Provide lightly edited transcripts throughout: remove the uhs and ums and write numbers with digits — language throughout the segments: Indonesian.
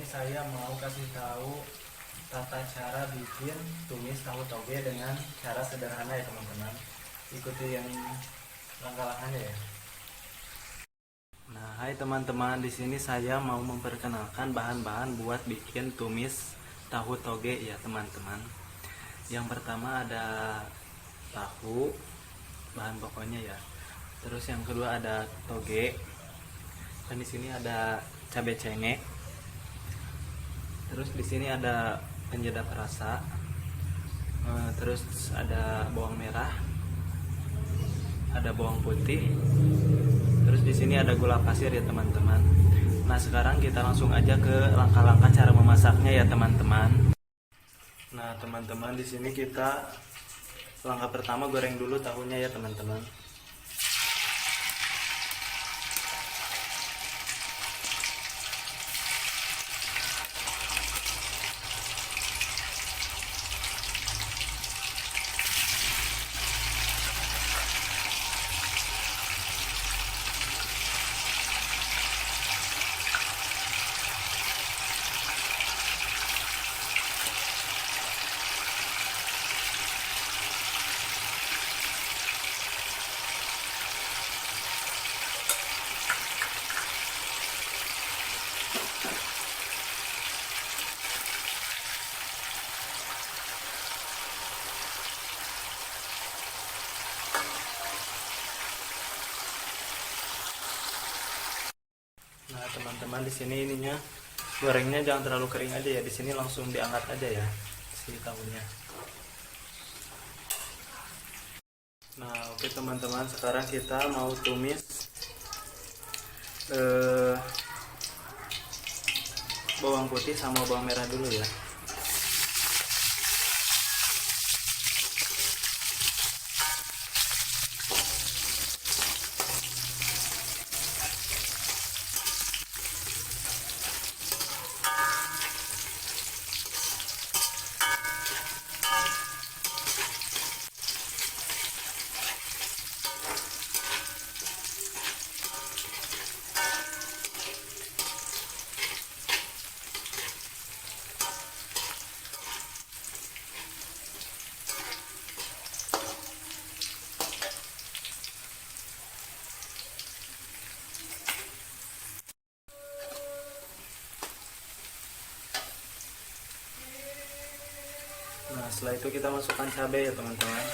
saya mau kasih tahu tata cara bikin tumis tahu toge dengan cara sederhana ya teman-teman. Ikuti yang langkah-langkahnya ya. Nah, hai teman-teman, di sini saya mau memperkenalkan bahan-bahan buat bikin tumis tahu toge ya teman-teman. Yang pertama ada tahu, bahan pokoknya ya. Terus yang kedua ada toge. Dan di sini ada cabai cengkeh. Terus di sini ada penyedap rasa. Terus ada bawang merah, ada bawang putih. Terus di sini ada gula pasir ya teman-teman. Nah, sekarang kita langsung aja ke langkah-langkah cara memasaknya ya teman-teman. Nah, teman-teman, di sini kita langkah pertama goreng dulu tahunya ya teman-teman. Nah, teman-teman, di sini ininya gorengnya jangan terlalu kering aja ya. Di sini langsung diangkat aja ya si tahunya. Nah, oke teman-teman, sekarang kita mau tumis bawang putih sama bawang merah dulu ya. Nah, setelah itu kita masukkan cabai ya teman-teman.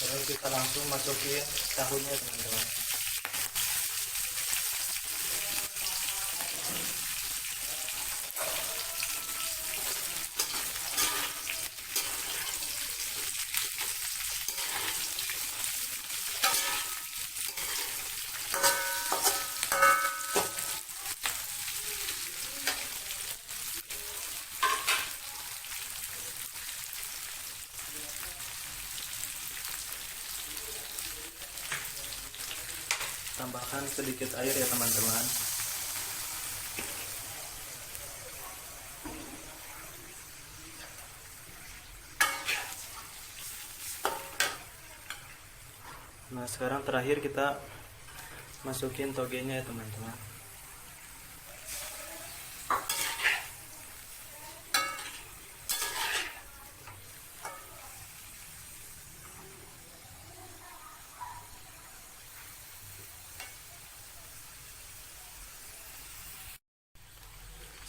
Terus kita langsung masukin tahunya teman-teman. Tambahkan sedikit air ya teman-teman. Nah, sekarang terakhir kita masukin togenya ya teman-teman.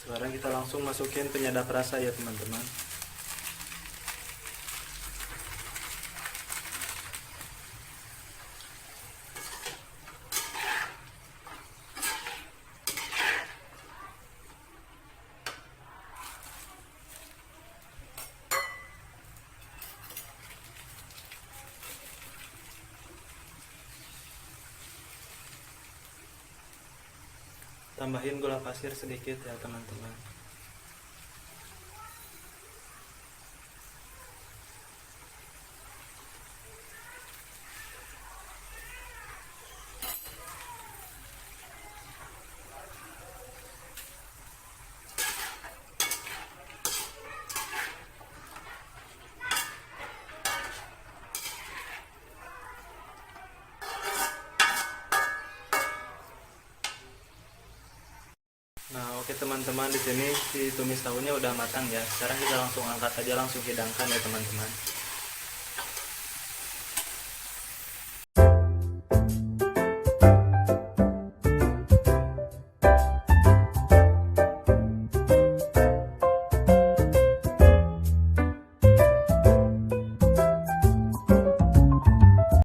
Sekarang kita langsung masukin penyedap rasa ya teman-teman. Tambahin gula pasir sedikit ya teman-teman. Oke teman-teman, di sini si tumis tahunya udah matang ya. Sekarang kita langsung angkat aja, langsung hidangkan ya teman-teman.